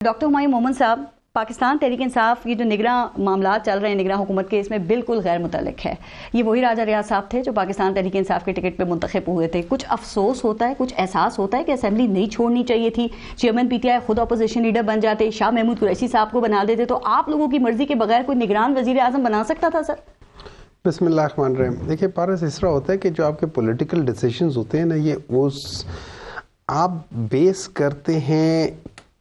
Doctor Humayun मोमिन साहब, पाकिस्तान तहरीक इंसाफ ये जो निगरां मामला चल रहे हैं निगरां हुकूमत के, इसमें बिल्कुल गैर मुतल्लिक है। ये वही राजा रियाज साहब थे जो पाकिस्तान तहरीक इंसाफ के टिकट पे मुंतखब हुए थे। कुछ अफसोस होता है, कुछ एहसास होता है कि असेंबली नहीं छोड़नी चाहिए थी। चेयरमैन पीटीआई खुद अपोजिशन लीडर बन जाते, शाह महमूद कुरैशी साहब को बना देते, तो आप लोगों की मर्जी के बगैर कोई निगरान वजीर आजम बना सकता था सर? बिस्मिल्लाहिर्रहमानिर्रहीम। देखिए पारस, इस तरह होता है कि जो आपके पॉलिटिकल डिसीजंस होते हैं ना, ये उस आप बेस करते हैं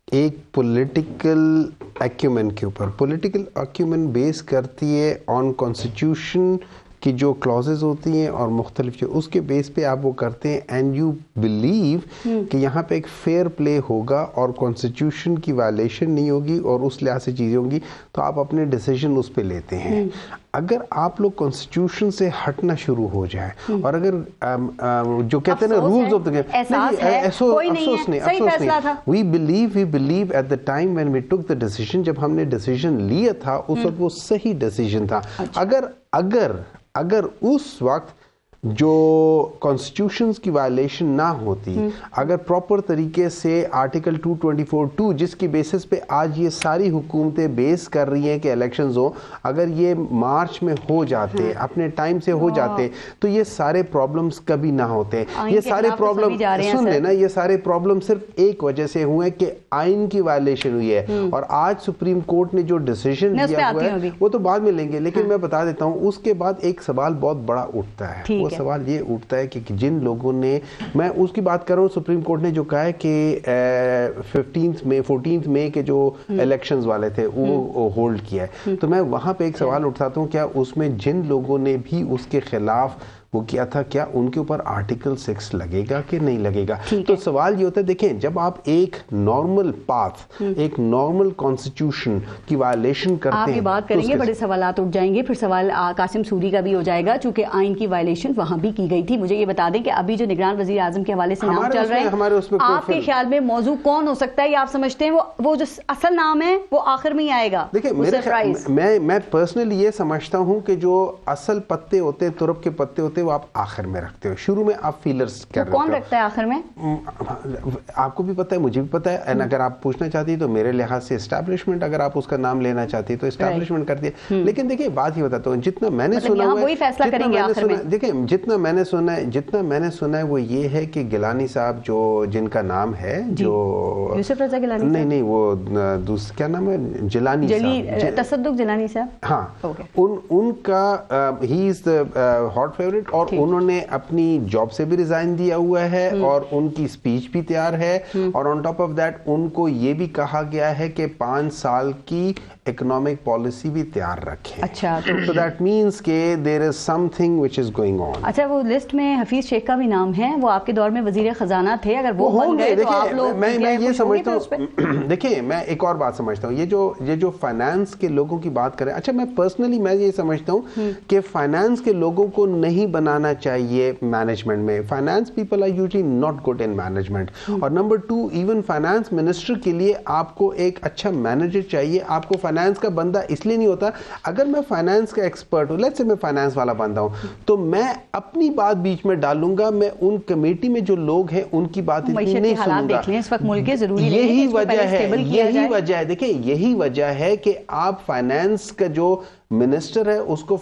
एक पॉलिटिकल एक्यूमेन के ऊपर। पॉलिटिकल एक्यूमेन बेस करती है ऑन कॉन्स्टिट्यूशन की जो क्लॉजेज होती हैं और मुख्तलिफ जो उसके बेस पे आप वो करते हैं, एंड यू बिलीव कि यहाँ पे एक फेयर प्ले होगा और कॉन्स्टिट्यूशन की वायलेशन नहीं होगी और उस लिहाज से चीज़ें होंगी, तो आप अपने डिसीजन उस पे लेते हैं। अगर आप लोग कॉन्स्टिट्यूशन से हटना शुरू हो जाए और अगर जो कहते हैं ना रूल्स ऑफ द गेम, अफसोस नहीं, we believe at the time when we took the decision, जब हमने डिसीजन लिया था उस वक्त वो सही डिसीजन था। अगर उस वक्त जो कॉन्स्टिट्यूशंस की वायलेशन ना होती, अगर प्रॉपर तरीके से आर्टिकल 224(2) जिसकी बेसिस पे आज ये सारी हुकूमतें बेस कर रही हैं कि इलेक्शंस हो, अगर ये मार्च में हो जाते, अपने टाइम से हो जाते, तो ये सारे प्रॉब्लम्स कभी ना होते। ये सारे प्रॉब्लम सुन लेना, ये सारे प्रॉब्लम सिर्फ एक वजह से हुए कि आइन की वायलेशन हुई है। और आज सुप्रीम कोर्ट ने जो डिसीजन लिया हुआ है वो तो बाद में लेंगे, लेकिन मैं बता देता हूँ उसके बाद एक सवाल बहुत बड़ा उठता है। सवाल ये उठता है कि जिन लोगों ने, मैं उसकी बात कर रहा हूँ, सुप्रीम कोर्ट ने जो कहा है कि 14 मई के जो इलेक्शंस वाले थे वो होल्ड किया है, तो मैं वहां पे एक सवाल उठाता हूँ, क्या उसमें जिन लोगों ने भी उसके खिलाफ वो किया था, क्या उनके ऊपर आर्टिकल 6 लगेगा कि नहीं लगेगा? तो सवाल ये होता है, देखें, जब आप एक नॉर्मल पाथ, एक नॉर्मल कॉन्स्टिट्यूशन की वायलेशन करते हैं, आप ये बात करेंगे, बड़े सवालात उठ जाएंगे, फिर सवाल कासिम सूरी का भी हो जाएगा, चूंकि आइन की वायलेशन वहां भी की गई थी। मुझे ये बता दें कि अभी जो निगरान वजीर आजम के हवाले से नाम चल रहे हैं, आपके ख्याल में मौजू कौन हो सकता है, या आप समझते हैं वो जो असल नाम है वो आखिर में ही आएगा? देखिए, मैं पर्सनली ये समझता हूँ कि जो असल पत्ते होते हैं, तुरब के पत्ते होते हैं, वो आप आखिर में रखते हो, शुरू में आप फीलर्स कर रहे हो। कौन रखता है आखिर में? आपको भी पता है, मुझे भी पता है, एंड अगर आप पूछना चाहती है तो मेरे लिहाज से एस्टैब्लिशमेंट, अगर आप उसका नाम लेना चाहती है तो एस्टैब्लिशमेंट करती है। लेकिन देखिए, बात ही बताता हूँ, जितना मैंने सुना है, देखिए जितना मैंने सुना है वो ये है कि गिलानी साहब, जो जिनका नाम है, जो यूसुफ रजा गिलानी, नहीं वो क्या नाम है, जिलानी साहब, तसद्दुक जिलानी साहब, हाँ, उनका he is the hot favourite, और उन्होंने अपनी जॉब से भी रिजाइन दिया हुआ है और उनकी स्पीच भी तैयार है, और ऑन टॉप ऑफ दैट उनको ये भी कहा गया है कि 5 साल की इकोनॉमिक पॉलिसी भी तैयार रखें। अच्छा, तो दैट मींस के there is something which is going on. अच्छा, वो लिस्ट में हफीज शेख का भी नाम है, वो आपके दौर में वजीर खजाना थे, अगर वो बन गए तो आप लोग, मैं ये समझता हूँ, देखिए मैं एक और बात समझता हूँ, ये जो फाइनेंस के लोगों की बात करें, अच्छा, मैं पर्सनली मैं ये समझता हूँ कि फाइनेंस के लोगों को नहीं बनाना चाहिए मैनेजमेंट में। Finance people are usually not good in management. और नंबर 2, इवन फाइनेंस मिनिस्टर के लिए आपको एक अच्छा मैनेजर चाहिए। आपको फाइनेंस का बंदा इसलिए नहीं होता, अगर मैं फाइनेंस का एक्सपर्ट हूं, लेट्स से मैं फाइनेंस वाला बंदा हूं, तो मैं अपनी बात बीच में डालूंगा, मैं उन कमेटी में जो लोग हैं उनकी बात इतनी नहीं सुनूंगा। यही वजह है, देखिए यही वजह है कि आप फाइनेंस का जो मिनिस्टर है उसको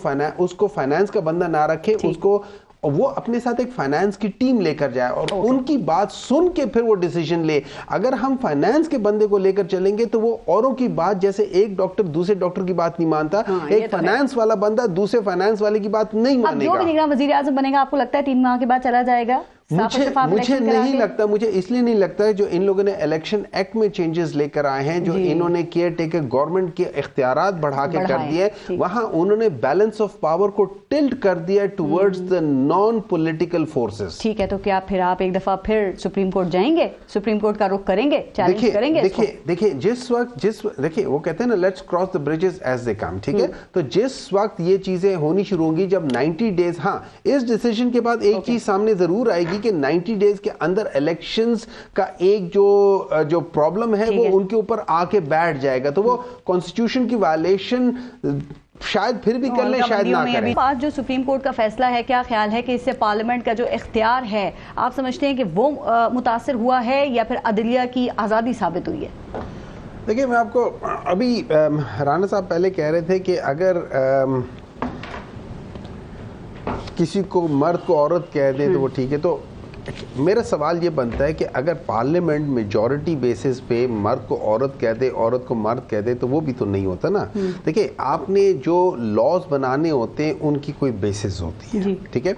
फाइनेंस का बंदा ना रखे, उसको वो अपने साथ एक फाइनेंस की टीम लेकर जाए और उनकी बात सुन के फिर वो डिसीजन ले। अगर हम फाइनेंस के बंदे को लेकर चलेंगे तो वो औरों की बात, जैसे एक डॉक्टर दूसरे डॉक्टर की बात नहीं मानता, एक फाइनेंस वाला बंदा दूसरे फाइनेंस वाले की बात नहीं मानेगा। जो भी निगरान वजीर आजम बनेगा, आपको लगता है 3 माह के बाद चला जाएगा? मुझे नहीं लगता, मुझे इसलिए नहीं लगता है, जो इन लोगों ने इलेक्शन एक्ट में चेंजेस लेकर आए हैं, जो इन्होंने केयर टेकर गवर्नमेंट के इख्तियारात बढ़ा के कर दिए, वहां उन्होंने बैलेंस ऑफ पावर को टिल्ट कर दिया towards the non political forces. ठीक है, तो क्या फिर आप एक दफा फिर सुप्रीम कोर्ट जाएंगे, सुप्रीम कोर्ट का रुख करेंगे, चैलेंज करेंगे? देखिए जिस वक्त देखिए वो कहते हैं ना, let's cross the bridges as they come, ठीक है? तो जिस वक्त ये चीजें होनी शुरू होंगी, जब 90 डेज, हाँ, इस डिसीजन के बाद एक चीज सामने जरूर आएगी कि 90 डेज के अंदर इलेक्शंस का एक जो प्रॉब्लम है वो उनके ऊपर आके बैठ जाएगा, तो वो कॉन्स्टिट्यूशन की वायलेशन शायद फिर भी कर ले, शायद ना करें। आज जो सुप्रीम कोर्ट का फैसला है, क्या ख्याल है कि इससे पार्लियामेंट का जो इख्तियार है, आप समझते हैं कि वो मुतासर हुआ है या फिर अदलिया की आज़ादी साबित हुई है? دیکھیے میں آپ کو ابھی رانا صاحب پہلے کہہ رہے تھے کہ اگر کسی کو مرد کو عورت کہہ دیں تو وہ ٹھیک ہے، تو میرا سوال یہ بنتا ہے کہ اگر پارلیمنٹ میجورٹی بیسس پہ مرد کو عورت کہہ دے، عورت کو مرد کہہ دے، تو وہ بھی تو نہیں ہوتا نا. دیکھیں آپ نے جو لاز بنانے ہوتے ہیں ان کی کوئی بیسس ہوتی ہے، ٹھیک ہے.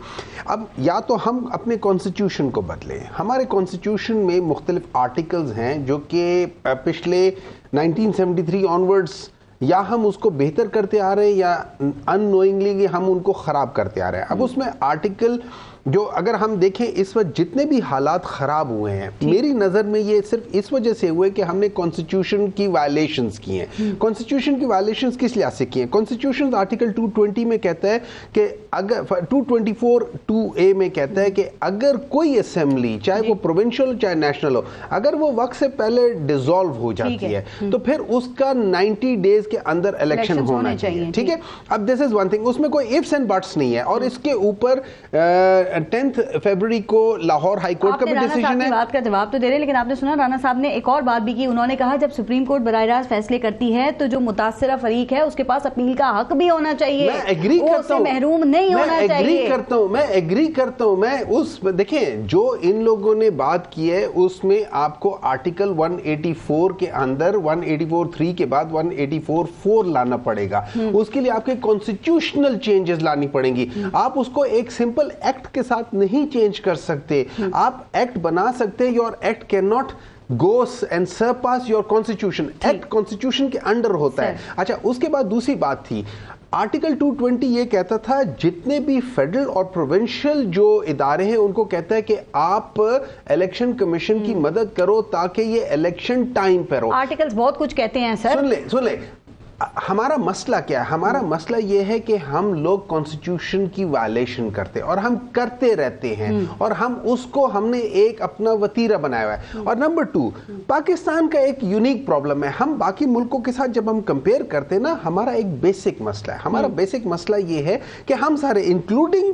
اب یا تو ہم اپنے کانسٹیٹیوشن کو بدلیں. ہمارے کانسٹیٹیوشن میں مختلف آرٹیکلز ہیں جو کہ پچھلے 1973 آنورڈز یا ہم اس کو بہتر کرتے آ رہے ہیں یا ان نوئنگلی ہم ان کو خراب کرتے آ رہے ہیں. اب اس میں آرٹیکل جو اگر ہم دیکھیں اس وقت جتنے بھی حالات خراب ہوئے ہیں، میری نظر میں یہ صرف اس وجہ سے ہوئے کہ ہم نے کانسٹیٹیوشن کی وائلیشنز کی ہیں. کانسٹیٹیوشن کی وائلیشنز کس لحاظ سے کی ہیں؟ کانسٹیٹیوشن آرٹیکل 220 میں کہتا ہے کہ اگر 224(2)(a) میں کہتا ہے کہ اگر کوئی اسمبلی چاہے وہ پروونشل چاہے نیشنل ہو، اگر وہ وقت سے پہلے ڈیزالو ہو جاتی ہے تو پھر اس کا 90 ڈیز کے اندر الیکشن ہونا چاہیے. ٹھیک ہے. اب دس از ون تھنگ، اس میں کوئی ifs and buts نہیں ہے. اور اس کے اوپر 10 فیبروری کو لاہور ہائی کورٹ کا بھی ڈیسیجن ہے. بات کا جواب تو دے رہے ہیں، لیکن آپ نے سنا رانا صاحب نے ایک اور بات بھی کی. انہوں نے کہا جب سپریم کورٹ براہ راست فیصلے کرتی ہے تو جو متاثرہ فریق ہے اس کے پاس اپیل کا حق بھی ہونا چاہیے. میں ایگری کرتا ہوں، محروم نہیں ہونا چاہیے. میں ایگری کرتا ہوں. میں اس دیکھیں جو ان لوگوں نے بات کی ہے اس میں آپ کو آرٹیکل 184 کے اندر 184(3) کے بعد 184(4) لانا پڑے گا. اس کے لیے آپ کے کانسٹیٹیوشنل چینجز لانی پڑیں گی. آپ اس کو ایک سمپل ایکٹ کے ساتھ نہیں چینج کر سکتے. آپ ایکٹ بنا سکتے، your act can not goes and surpass your constitution. Act constitution کے انڈر ہوتا ہے. اچھا اس کے بعد دوسری بات تھی آرٹیکل 220 یہ کہتا تھا جتنے بھی فیڈرل اور پروونشل جو ادارے ہیں ان کو کہتا ہے کہ آپ الیکشن کمیشن کی مدد کرو تاکہ یہ الیکشن ٹائم پر ہو. آرٹیکلز بہت کچھ کہتے ہیں سر. سن لیں ہمارا مسئلہ کیا ہے؟ ہمارا مسئلہ یہ ہے کہ ہم لوگ کانسٹیٹیوشن کی وائلیشن کرتے اور ہم کرتے رہتے ہیں اور ہم نے ایک اپنا وتیرہ بنایا ہوا ہے. اور نمبر 2 پاکستان کا ایک یونیک پرابلم ہے. ہم باقی ملکوں کے ساتھ جب ہم کمپیئر کرتے ہیں نا، ہمارا ایک بیسک مسئلہ ہے. ہمارا بیسک مسئلہ یہ ہے کہ ہم سارے انکلوڈنگ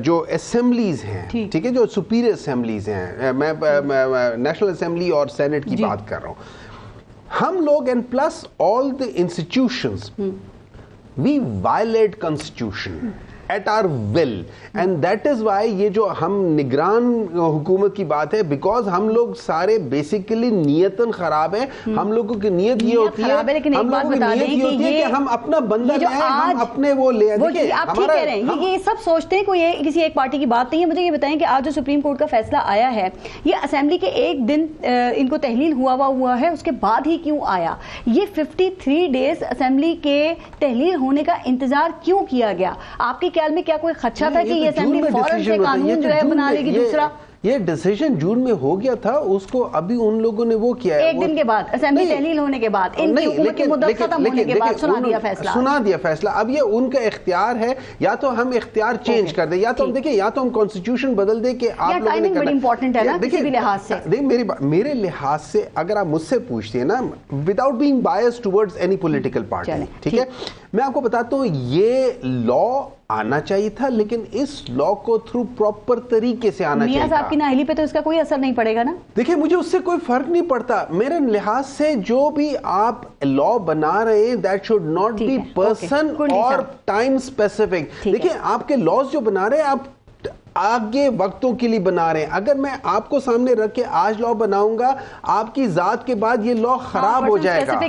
جو اسمبلیز ہیں، ٹھیک ہے، جو سپیریئر اسمبلیز ہیں، میں نیشنل اسمبلی اور سینٹ کی بات کر رہا ہوں، ہم لوگ and plus all the institutions we violate constitution at our will and that is why یہ جو ہم نگران حکومت کی بات ہے بیکاز ہم لوگ سارے بیسیکلی نیتاً خراب ہیں. ہم لوگوں کی نیت یہ ہوتی ہے، ہم لوگوں کی نیت یہ ہوتی ہے کہ ہم اپنا بندہ لے آئیں، ہم اپنے وہ لے آئیں. آپ ٹھیک کہہ رہے ہیں، یہ سب سوچتے ہیں کوئی کسی ایک پارٹی کی بات نہیں ہے. مجھے یہ بتائیں کہ آج جو سپریم کورٹ کا فیصلہ آیا ہے یہ اسمبلی کے ایک دن ان کو تحلیل ہوا ہے، اس کے بعد ہی کیوں آیا؟ یہ 53 ڈیز اسمبلی کے تحلیل ہونے کا انتظار کیوں کیا گیا؟ آپ کے خیال میں کیا کوئی خدشہ تھا کہ یہ اسمبلی فوراً سے قانون جو ہے بنا لے گی دوسرا؟ یہ ڈیسیژن جون میں ہو گیا تھا، اس کو ابھی ان لوگوں نے وہ کیا ہے ایک دن کے بعد اسمبلی تحلیل ہونے کے بعد ان کی حکومت کی مدت ختم ہونے کے بعد سنا دیا فیصلہ. اب یہ ان کا اختیار ہے، یا تو ہم اختیار چینج کر دیں یا تو ہم دیکھیں یا تو ہم کانسٹیٹیوشن بدل دیں کہ آپ لوگوں نے ٹائمنگ بڑی امپورٹنٹ ہے نا کسی بھی لحاظ سے. دیکھیں میرے لحاظ سے اگر آپ مجھ سے پوچھتے ہیں نا وداؤٹ بینگ بائس ٹورڈز اینی پولیٹیکل پارٹی، ٹھیک ہے، میں آپ کو بتاتا ہوں یہ لا آنا چاہیے تھا لیکن اس لا کو تھرو پراپر طریقے سے آنا چاہیے تھا. میاں صاحب کی نااہلی پہ تو اس کا کوئی اثر نہیں پڑے گا نا. دیکھیں مجھے اس سے کوئی فرق نہیں پڑتا. میرے لحاظ سے جو بھی آپ لا بنا رہے ہیں that should not be person اور ٹائم اسپیسیفک. دیکھیں آپ کے لاز جو بنا رہے ہیں آپ آگے وقتوں کے لیے بنا رہے ہیں. اگر میں آپ کو سامنے رکھ کے آج لا بناؤں گا، آپ کی ذات کے بعد یہ لا خراب ہو جائے گا.